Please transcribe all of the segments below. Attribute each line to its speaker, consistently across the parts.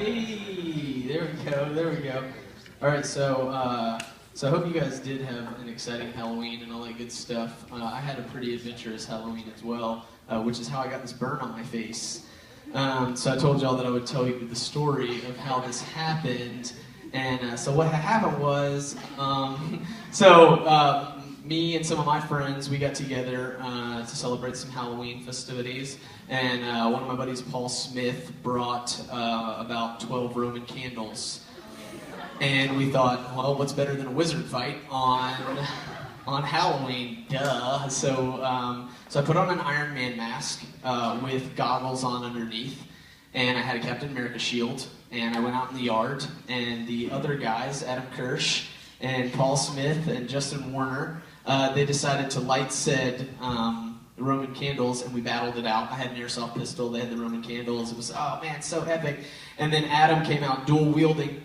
Speaker 1: Hey, there we go. All right, so I hope you guys did have an exciting Halloween and all that good stuff. I had a pretty adventurous Halloween as well, which is how I got this burn on my face. So I told y'all that I would tell you the story of how this happened. And so what had happened was, me and some of my friends, we got together to celebrate some Halloween festivities. And one of my buddies, Paul Smith, brought about 12 Roman candles. And we thought, well, what's better than a wizard fight on Halloween? Duh. So I put on an Iron Man mask with goggles on underneath. And I had a Captain America shield. And I went out in the yard. And the other guys, Adam Kirsch and Paul Smith and Justin Warner, they decided to light said Roman candles, and we battled it out. I had an airsoft pistol, they had the Roman candles. It was, oh man, so epic. And then Adam came out dual wielding,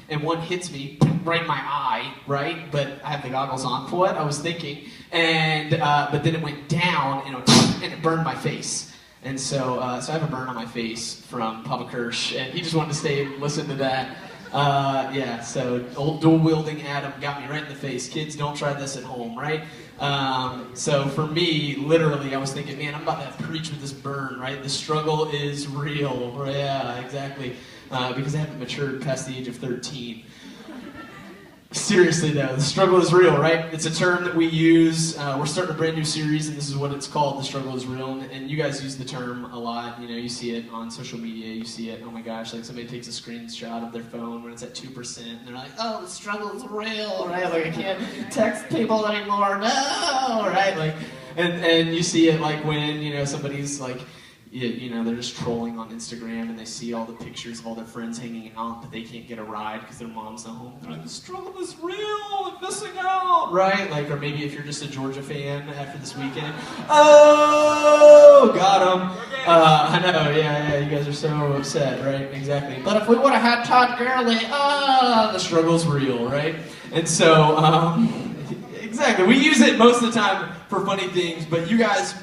Speaker 1: and one hits me right in my eye, right? But I have the goggles on for it, I was thinking. And but then it went down, and it burned my face. And so I have a burn on my face from Papa Kirsch, and he just wanted to stay and listen to that. So old dual-wielding Adam got me right in the face. Kids, don't try this at home, right? So for me, literally, I was thinking, man, I'm about to preach with this burn, right? The struggle is real. Yeah, exactly. Because I haven't matured past the age of 13. Seriously, though, the struggle is real, right? It's a term that we use. We're starting a brand new series, and this is what it's called, The Struggle is Real. And you guys use the term a lot. You know, you see it on social media. You see it, oh my gosh, like somebody takes a screenshot of their phone when it's at 2%, and they're like, oh, the struggle is real, right? Like, I can't text people anymore, no, right? Like, and you see it like when, you know, somebody's like, you know, they're just trolling on Instagram and they see all the pictures of all their friends hanging out, but they can't get a ride because their mom's not home. They're like, the struggle is real, I'm missing out, right? Like, or maybe if you're just a Georgia fan after this weekend, oh, got him. I know, yeah, you guys are so upset, right? Exactly. But if we would have had Todd Gurley, the struggle's real, right? And so, exactly, we use it most of the time for funny things, but you guys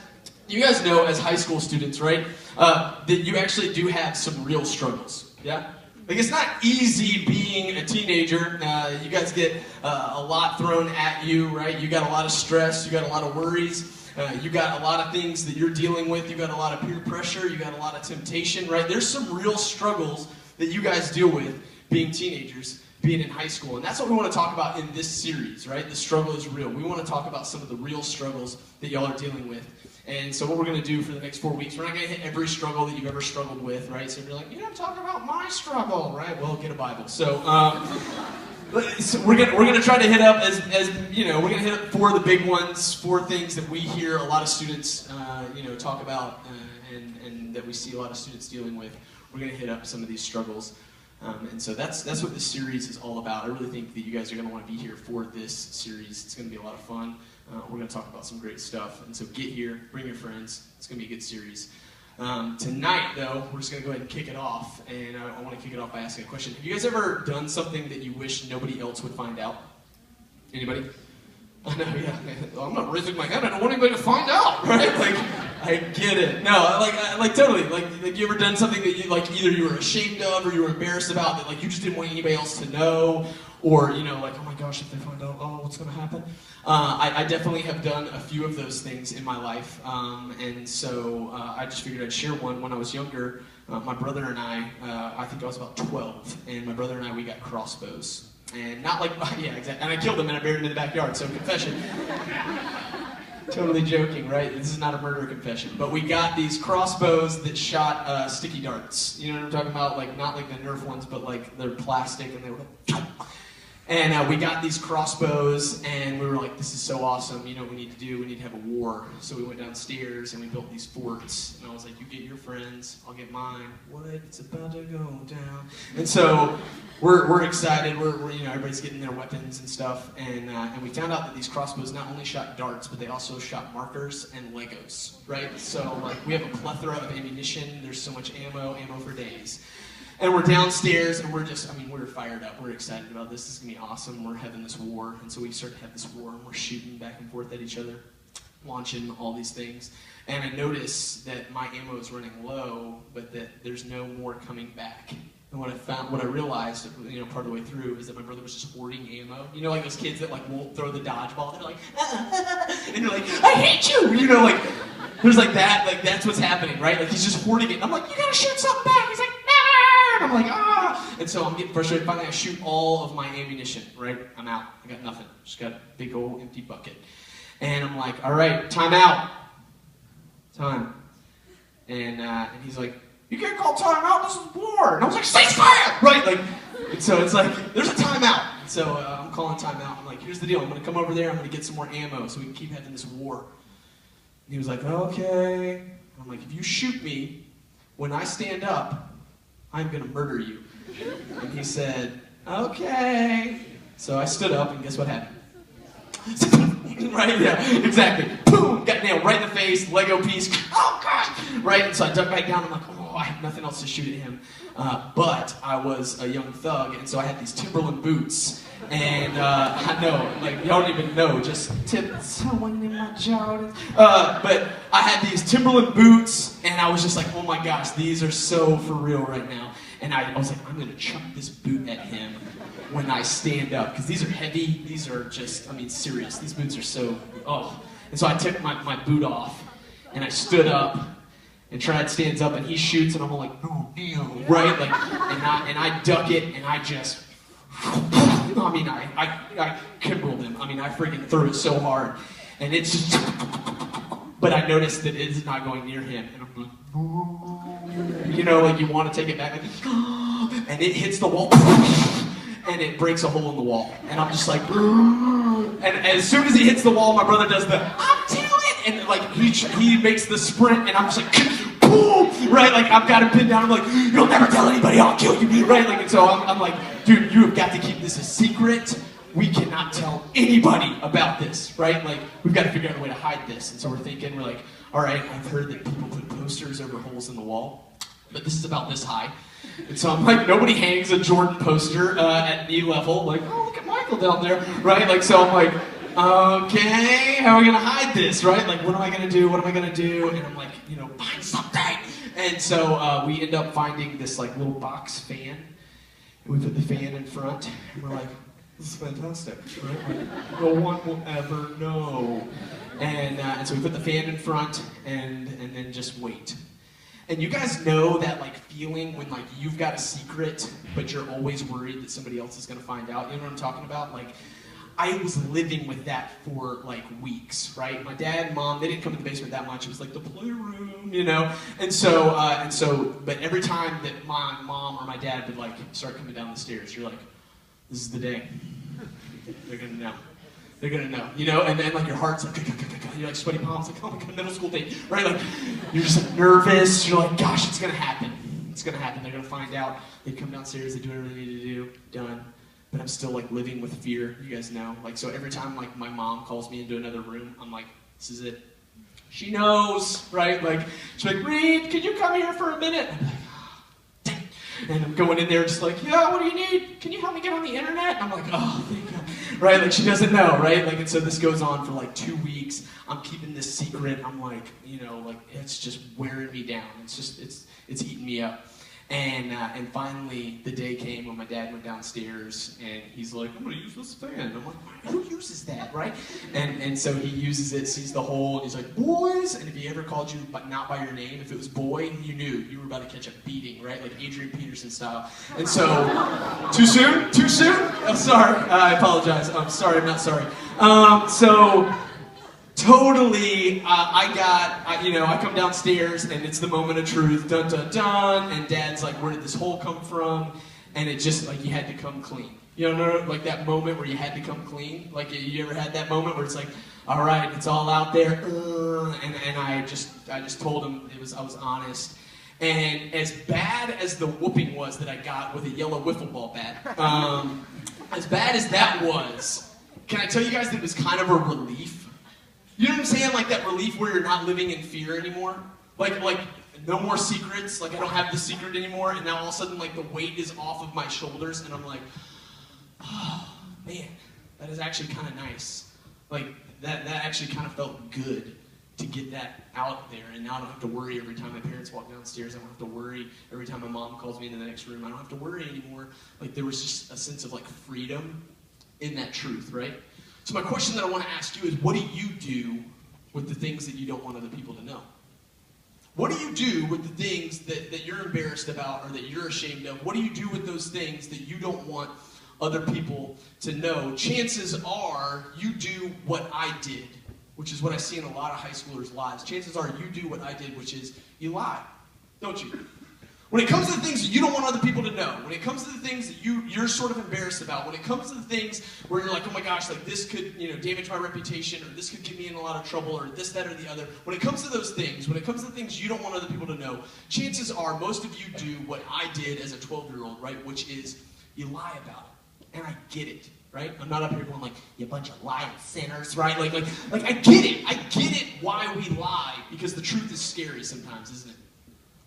Speaker 1: know as high school students, right, that you actually do have some real struggles, yeah? Like, it's not easy being a teenager. You guys get a lot thrown at you, right? You got a lot of stress, you got a lot of worries, you got a lot of things that you're dealing with, you got a lot of peer pressure, you got a lot of temptation, right? There's some real struggles that you guys deal with being teenagers, being in high school. And that's what we want to talk about in this series, right? The struggle is real. We want to talk about some of the real struggles that y'all are dealing with. And so what we're going to do for the next 4 weeks, we're not going to hit every struggle that you've ever struggled with, right? So if you're like, you don't talk about my struggle, right? Well, get a Bible. So, so we're going to try to hit up as you know, we're going to hit up 4 of the big ones, 4 things that we hear a lot of students, talk about, and that we see a lot of students dealing with. We're going to hit up some of these struggles. And so that's what this series is all about. I really think that you guys are going to want to be here for this series. It's going to be a lot of fun. We're going to talk about some great stuff. And so get here, bring your friends. It's going to be a good series. Tonight, though, we're just going to go ahead and kick it off. And I want to kick it off by asking a question. Have you guys ever done something that you wish nobody else would find out? Anybody? I know, yeah. I'm not raising my hand. I don't want anybody to find out, right? Like, I get it. No, like totally. Like, you ever done something that you, like, either you were ashamed of or you were embarrassed about that, like, you just didn't want anybody else to know? Or, you know, like, oh my gosh, if they find out, oh, what's going to happen? I definitely have done a few of those things in my life. And so I just figured I'd share one. When I was younger, my brother and I think I was about 12, and my brother and I, we got crossbows. And not like, yeah, exactly. And I killed them and I buried them in the backyard, so confession. Totally joking, right? This is not a murder confession. But we got these crossbows that shot sticky darts. You know what I'm talking about? Like, not like the Nerf ones, but like they're plastic and they were like, and we got these crossbows, and we were like, this is so awesome. You know what we need to do? We need to have a war. So we went downstairs, and we built these forts. And I was like, you get your friends, I'll get mine. What? It's about to go down. And so we're excited. We're you know, everybody's getting their weapons and stuff. And we found out that these crossbows not only shot darts, but they also shot markers and Legos, right? So, like, we have a plethora of ammunition. There's so much ammo for days. And we're downstairs, and we're fired up. We're excited about this. This is going to be awesome. We're having this war. And so we start to have this war, and we're shooting back and forth at each other. launching all these things. And I noticed that my ammo is running low, but that there's no more coming back. And what I realized, part of the way through, is that my brother was just hoarding ammo. You know, like those kids that like won't throw the dodgeball. They're like, and you're like, I hate you. You know, like there's like that. Like that's what's happening, right? Like he's just hoarding it. And I'm like, you gotta shoot something back. He's like, nah. And I'm like, ah. And so I'm getting frustrated. Finally, I shoot all of my ammunition. Right? I'm out. I got nothing. Just got a big old empty bucket. And I'm like, all right, time out. Time. And he's like, you can't call time out, this is war. And I was like, ceasefire! Right, like, and so it's like, there's a timeout. So I'm calling timeout. I'm like, here's the deal. I'm going to come over there. I'm going to get some more ammo so we can keep having this war. And he was like, okay. I'm like, if you shoot me, when I stand up, I'm going to murder you. And he said, okay. So I stood up, and guess what happened? Right, yeah, exactly. Boom! Got nailed right in the face, Lego piece. Oh, gosh! Right, and so I ducked back down. I'm like, oh, I have nothing else to shoot at him. But I was a young thug, and so I had these Timberland boots. And I know, like, y'all don't even know, just someone in my Jordans. But I had these Timberland boots, and I was just like, oh my gosh, these are so for real right now. And I was like, I'm going to chuck this boot at him when I stand up, because these are heavy, these are just, I mean, serious. These boots are so, oh. And so I took my boot off, and I stood up, and Trad stands up, and he shoots, and I'm all like, no deal, right? Like, and I duck it, and I just, I mean, I kimbreled him. I mean, I freaking threw it so hard, and it's just, but I noticed that it's not going near him, and I'm like, you know, like you want to take it back, like, and it hits the wall, and it breaks a hole in the wall, and I'm just like, and as soon as it hits the wall, my brother does the, I'm doing it, and like he makes the sprint, and I'm just like, boom, right, like I've got him pinned down. I'm like, you'll never tell anybody, I'll kill you, right? Like, and so I'm like, dude, you have got to keep this a secret. We cannot tell anybody about this, right? Like, we've got to figure out a way to hide this. And so we're like, all right, I've heard that people put posters over holes in the wall, but this is about this high. And so I'm like, nobody hangs a Jordan poster at knee level. Like, oh, look at Michael down there, right? Like, so I'm like, okay, how are we gonna hide this, right? Like, what am I gonna do? What am I gonna do? And I'm like, find something. And so we end up finding this like little box fan. And we put the fan in front, and we're like, this is fantastic, right? Like, no one will ever know. And so we put the fan in front, and then just wait. And you guys know that like feeling when like you've got a secret, but you're always worried that somebody else is gonna find out. You know what I'm talking about? Like, I was living with that for like weeks, right? My dad and mom, they didn't come to the basement that much. It was like the playroom, And so, but every time that my mom or my dad would like start coming down the stairs, you're like, this is the day. They're gonna know. They're gonna know, And then like your heart's like, you're like sweaty palms, like, oh my god, middle school date, right? Like you're just like nervous. You're like, gosh, it's gonna happen. It's gonna happen. They're gonna find out. They come downstairs. They do whatever they need to do. Done. But I'm still like living with fear. You guys know. Like so, every time like my mom calls me into another room, I'm like, this is it. She knows, right? Like she's like, Reed, can you come here for a minute? I'm like, dang. And I'm going in there just like, yeah, what do you need? Can you help me get on the internet? And I'm like, oh, thank God. Right? Like she doesn't know, right? Like, and so this goes on for like 2 weeks. I'm keeping this secret. I'm like, like it's just wearing me down. It's eating me up. And finally the day came when my dad went downstairs and he's like, I'm gonna use this fan. I'm like, who uses that, right? And so he uses it, sees the hole, and he's like, boys. And if he ever called you but not by your name, if it was boy, you knew you were about to catch a beating, right? Like Adrian Peterson style. And so, too soon? Too soon? Oh, sorry. I apologize. I'm sorry. I'm not sorry. So totally, I come downstairs and it's the moment of truth, dun dun dun, and Dad's like, where did this hole come from? And it just, like, you had to come clean. You know, like that moment where you had to come clean? Like, you ever had that moment where it's like, all right, it's all out there, and I just told him I was honest. And as bad as the whooping was that I got with a yellow wiffle ball bat, as bad as that was, can I tell you guys that it was kind of a relief? You know what I'm saying? Like that relief where you're not living in fear anymore. Like no more secrets. Like I don't have the secret anymore. And now all of a sudden, like the weight is off of my shoulders, and I'm like, oh man, that is actually kind of nice. Like that actually kind of felt good to get that out there, and now I don't have to worry every time my parents walk downstairs. I don't have to worry every time my mom calls me in the next room. I don't have to worry anymore. Like, there was just a sense of like freedom in that truth, right? So my question that I want to ask you is, what do you do with the things that you don't want other people to know? What do you do with the things that you're embarrassed about or that you're ashamed of? What do you do with those things that you don't want other people to know? Chances are you do what I did, which is what I see in a lot of high schoolers' lives. Chances are you do what I did, which is you lie, don't you? When it comes to the things that you don't want other people to know, when it comes to the things that you're sort of embarrassed about, when it comes to the things where you're like, oh my gosh, like this could, damage my reputation, or this could get me in a lot of trouble, or this, that, or the other. When it comes to those things, when it comes to the things you don't want other people to know, chances are most of you do what I did as a 12-year-old, right? Which is you lie about it. And I get it, right? I'm not up here going like, you bunch of lying sinners, right? Like I get it. I get it why we lie, because the truth is scary sometimes, isn't it?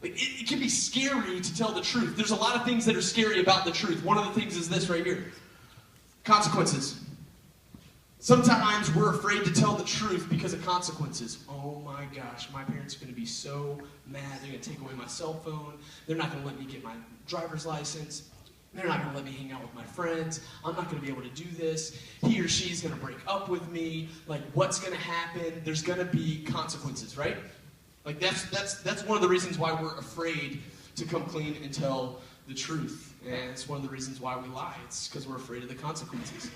Speaker 1: Like, it can be scary to tell the truth. There's a lot of things that are scary about the truth. One of the things is this right here. Consequences. Sometimes we're afraid to tell the truth because of consequences. Oh my gosh, my parents are going to be so mad. They're going to take away my cell phone. They're not going to let me get my driver's license. They're not going to let me hang out with my friends. I'm not going to be able to do this. He or she's going to break up with me. Like, what's going to happen? There's going to be consequences, right? Like, that's one of the reasons why we're afraid to come clean and tell the truth. And it's one of the reasons why we lie. It's because we're afraid of the consequences.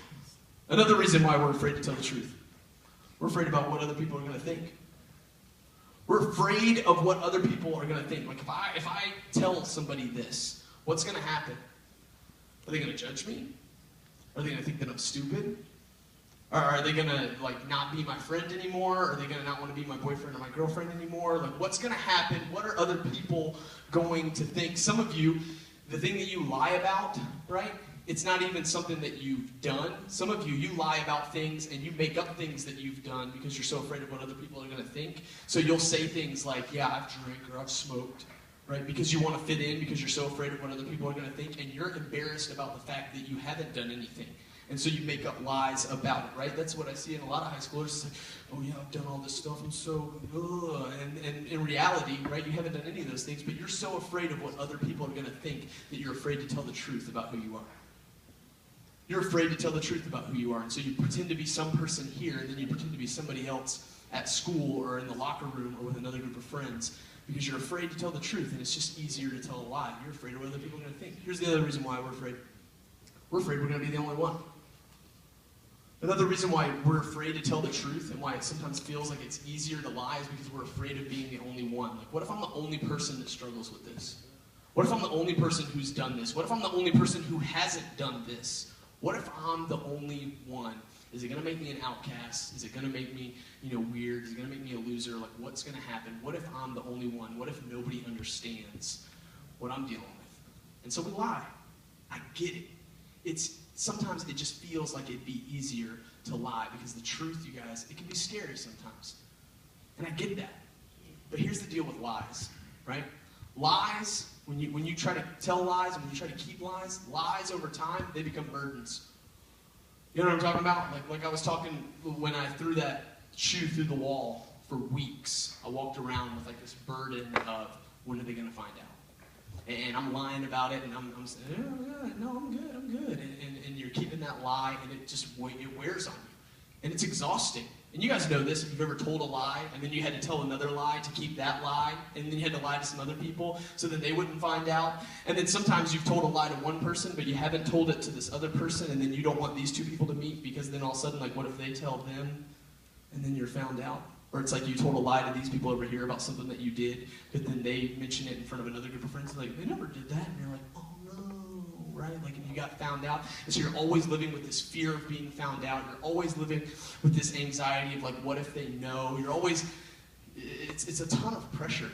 Speaker 1: Another reason why we're afraid to tell the truth. We're afraid about what other people are going to think. We're afraid of what other people are going to think. Like, if I tell somebody this, what's going to happen? Are they going to judge me? Are they going to think that I'm stupid? Or are they going to, like, not be my friend anymore? Are they going to not want to be my boyfriend or my girlfriend anymore? Like, what's going to happen? What are other people going to think? Some of you, the thing that you lie about, right, it's not even something that you've done. Some of you lie about things and you make up things that you've done because you're so afraid of what other people are going to think. So you'll say things like, yeah, I've drank or I've smoked, right, because you want to fit in, because you're so afraid of what other people are going to think, and you're embarrassed about the fact that you haven't done anything. And so you make up lies about it, right? That's what I see in a lot of high schoolers. It's like, oh yeah, I've done all this stuff, I'm so, and in reality, right, you haven't done any of those things, but you're so afraid of what other people are going to think that you're afraid to tell the truth about who you are. You're afraid to tell the truth about who you are, and so you pretend to be some person here, and then you pretend to be somebody else at school or in the locker room or with another group of friends, because you're afraid to tell the truth, and it's just easier to tell a lie. You're afraid of what other people are going to think. Here's the other reason why we're afraid. We're afraid we're going to be the only one. Another reason why we're afraid to tell the truth and why it sometimes feels like it's easier to lie is because we're afraid of being the only one. Like, what if I'm the only person that struggles with this? What if I'm the only person who's done this? What if I'm the only person who hasn't done this? What if I'm the only one? Is it going to make me an outcast? Is it going to make me, weird? Is it going to make me a loser? Like, what's going to happen? What if I'm the only one? What if nobody understands what I'm dealing with? And so we lie. I get it. Sometimes it just feels like it'd be easier to lie, because the truth, you guys, it can be scary sometimes. And I get that. But here's the deal with lies, right? Lies, when you try to tell lies and when you try to keep lies over time, they become burdens. You know what I'm talking about? Like I was talking when I threw that shoe through the wall for weeks. I walked around with like this burden of, when are they going to find out? And I'm lying about it, and I'm saying, no, I'm good. And you're keeping that lie, and it wears on you. And it's exhausting. And you guys know this, if you've ever told a lie, and then you had to tell another lie to keep that lie, and then you had to lie to some other people so that they wouldn't find out. And then sometimes you've told a lie to one person, but you haven't told it to this other person, and then you don't want these two people to meet, because then all of a sudden, like, what if they tell them, and then you're found out? Or it's like you told a lie to these people over here about something that you did, but then they mention it in front of another group of friends, and like, they never did that, and you're like, oh no, right? Like, and you got found out. And so you're always living with this fear of being found out. You're always living with this anxiety of like, what if they know? You're always, it's a ton of pressure.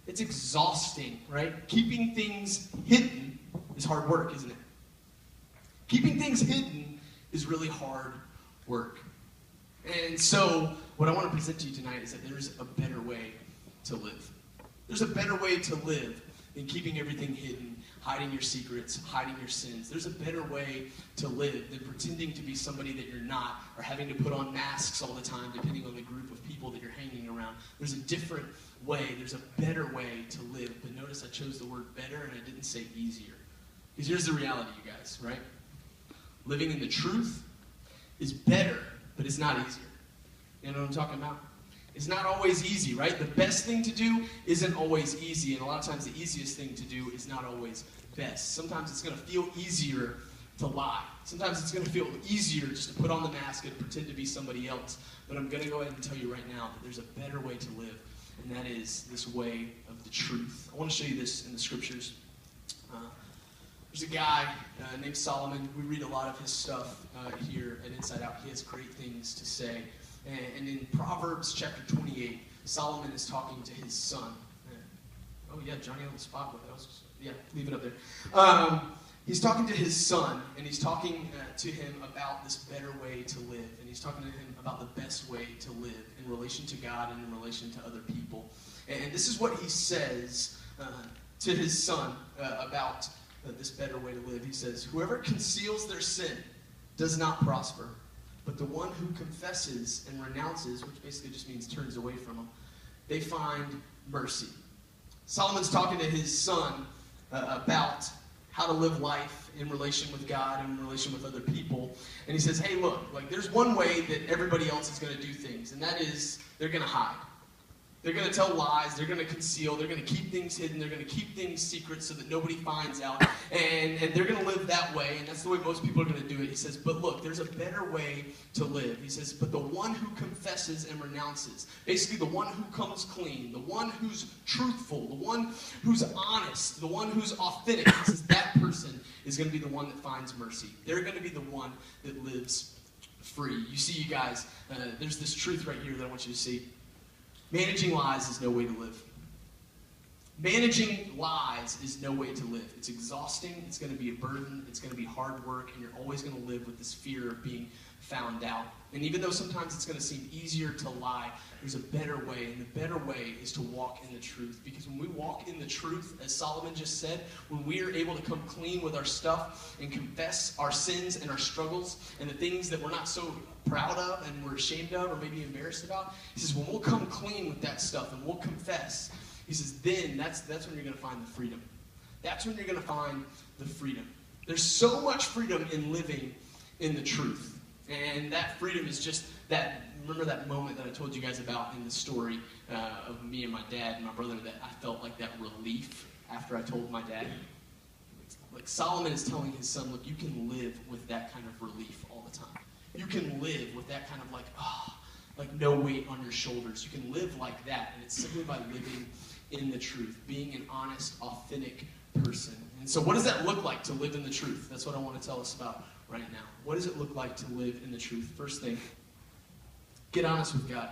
Speaker 1: It's exhausting, right? Keeping things hidden is hard work, isn't it? Keeping things hidden is really hard work. And so what I want to present to you tonight is that there's a better way to live. There's a better way to live than keeping everything hidden, hiding your secrets, hiding your sins. There's a better way to live than pretending to be somebody that you're not, or having to put on masks all the time depending on the group of people that you're hanging around. There's a different way. There's a better way to live. But notice I chose the word better and I didn't say easier. Because here's the reality, you guys, right? Living in the truth is better, but it's not easier. You know what I'm talking about? It's not always easy, right? The best thing to do isn't always easy, and a lot of times the easiest thing to do is not always best. Sometimes it's going to feel easier to lie. Sometimes it's going to feel easier just to put on the mask and pretend to be somebody else. But I'm going to go ahead and tell you right now that there's a better way to live, and that is this way of the truth. I want to show you this in the scriptures. There's a guy named Solomon. We read a lot of his stuff here at Inside Out. He has great things to say. And in Proverbs chapter 28, Solomon is talking to his son. Oh yeah, Johnny on the spot with us. Yeah, leave it up there. He's talking to his son, and he's talking to him about this better way to live. And he's talking to him about the best way to live in relation to God and in relation to other people. And this is what he says to his son about this better way to live. He says, "Whoever conceals their sin does not prosper, but the one who confesses and renounces," which basically just means turns away from them, "they find mercy." Solomon's talking to his son about how to live life in relation with God and in relation with other people. And he says, hey, look, like there's one way that everybody else is going to do things, and that is they're going to hide. They're going to tell lies, they're going to conceal, they're going to keep things hidden, they're going to keep things secret so that nobody finds out, and they're going to live that way, and that's the way most people are going to do it. He says, but look, there's a better way to live. He says, but the one who confesses and renounces, basically the one who comes clean, the one who's truthful, the one who's honest, the one who's authentic, he says that person is going to be the one that finds mercy. They're going to be the one that lives free. You see, you guys, there's this truth right here that I want you to see. Managing lies is no way to live. Managing lies is no way to live. It's exhausting, it's going to be a burden, it's going to be hard work, and you're always going to live with this fear of being found out. And even though sometimes it's going to seem easier to lie, there's a better way, and the better way is to walk in the truth. Because when we walk in the truth, as Solomon just said, when we are able to come clean with our stuff and confess our sins and our struggles and the things that we're not so proud of and we're ashamed of or maybe embarrassed about, he says when we'll come clean with that stuff and we'll confess, he says then that's when you're going to find the freedom. That's when you're going to find the freedom. There's so much freedom in living in the truth. And that freedom is just that, remember that moment that I told you guys about in the story of me and my dad and my brother, that I felt like that relief after I told my dad? Like Solomon is telling his son, look, you can live with that kind of relief all the time. You can live with that kind of like no weight on your shoulders. You can live like that, and it's simply by living in the truth, being an honest, authentic person. And so what does that look like to live in the truth? That's what I want to tell us about right now. What does it look like to live in the truth? First thing, get honest with God.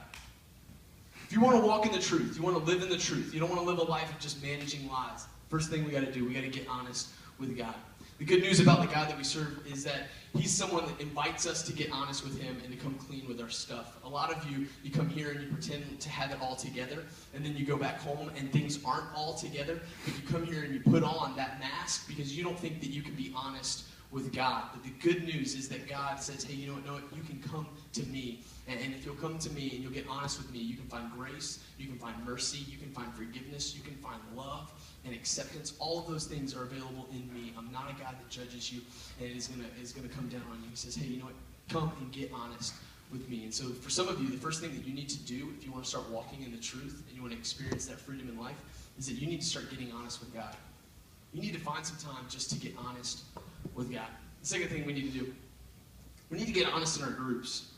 Speaker 1: If you want to walk in the truth, you want to live in the truth, you don't want to live a life of just managing lies, first thing we got to do, we got to get honest with God. The good news about the God that we serve is that he's someone that invites us to get honest with him and to come clean with our stuff. A lot of you come here and you pretend to have it all together, and then you go back home and things aren't all together, but you come here and you put on that mask because you don't think that you can be honest with God. But the good news is that God says, hey, you know what, you can come to me. And if you'll come to me and you'll get honest with me, you can find grace, you can find mercy, you can find forgiveness, you can find love and acceptance. All of those things are available in me. I'm not a God that judges you and is gonna come down on you. He says, hey, you know what, come and get honest with me. And so for some of you, the first thing that you need to do if you want to start walking in the truth and you want to experience that freedom in life is that you need to start getting honest with God. You need to find some time just to get honest with God. The second thing we need to do, we need to get honest in our groups.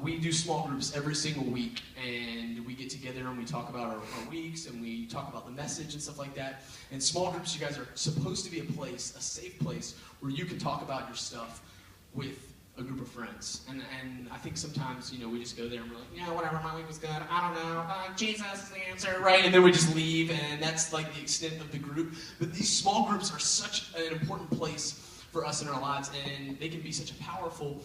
Speaker 1: We do small groups every single week, and we get together and we talk about our weeks, and we talk about the message and stuff like that. And small groups, you guys, are supposed to be a place, a safe place, where you can talk about your stuff with a group of friends. And I think sometimes, we just go there and we're like, yeah, whatever, my week was good, I don't know, Jesus is the answer, right? And then we just leave, and that's like the extent of the group. But these small groups are such an important place for us in our lives, and they can be such a powerful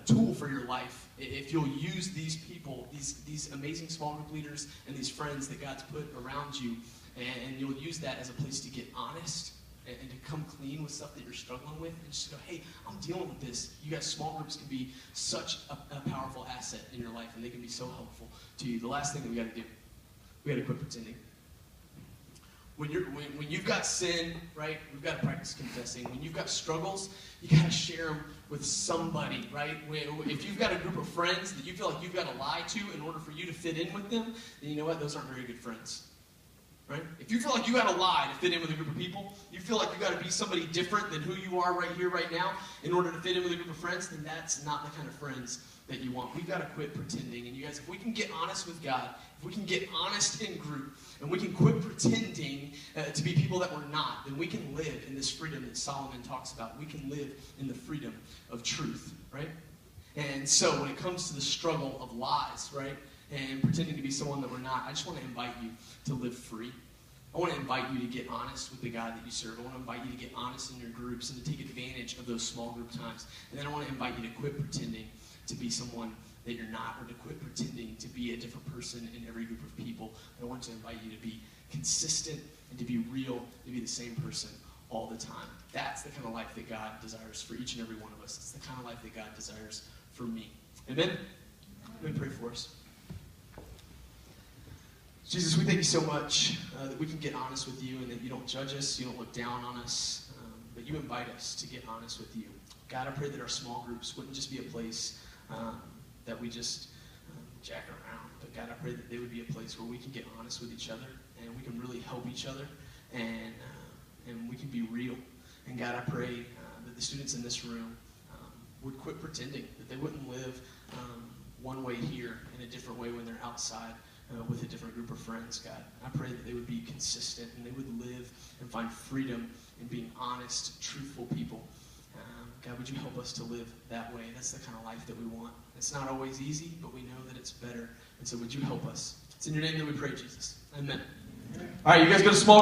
Speaker 1: tool for your life if you'll use these people, these amazing small group leaders and these friends that God's put around you, and you'll use that as a place to get honest and to come clean with stuff that you're struggling with, and just go, hey, I'm dealing with this. You guys, small groups can be such a powerful asset in your life, and they can be so helpful to you. The last thing that we got to do, we got to quit pretending. When you've got sin, right, we've got to practice confessing. When you've got struggles, you got to share them with somebody, right? If you've got a group of friends that you feel like you've got to lie to in order for you to fit in with them, then you know what? Those aren't very good friends. Right? If you feel like you got to lie to fit in with a group of people, you feel like you got to be somebody different than who you are right here, right now, in order to fit in with a group of friends, then that's not the kind of friends that you want. We've got to quit pretending. And you guys, if we can get honest with God, if we can get honest in group, and we can quit pretending to be people that we're not, then we can live in this freedom that Solomon talks about. We can live in the freedom of truth, right? And so when it comes to the struggle of lies, right, and pretending to be someone that we're not, I just want to invite you to live free. I want to invite you to get honest with the God that you serve. I want to invite you to get honest in your groups and to take advantage of those small group times. And then I want to invite you to quit pretending to be someone that you're not, or to quit pretending to be a different person in every group of people. And I want to invite you to be consistent and to be real, to be the same person all the time. That's the kind of life that God desires for each and every one of us. It's the kind of life that God desires for me. Amen? Let me pray for us. Jesus, we thank you so much that we can get honest with you and that you don't judge us, you don't look down on us, but you invite us to get honest with you. God, I pray that our small groups wouldn't just be a place that we just jack around, but God, I pray that they would be a place where we can get honest with each other and we can really help each other and we can be real. And God, I pray that the students in this room would quit pretending, that they wouldn't live one way here and a different way when they're outside with a different group of friends, God. I pray that they would be consistent and they would live and find freedom in being honest, truthful people. God, would you help us to live that way? That's the kind of life that we want. It's not always easy, but we know that it's better. And so would you help us? It's in your name that we pray, Jesus. Amen. All right, you guys go to small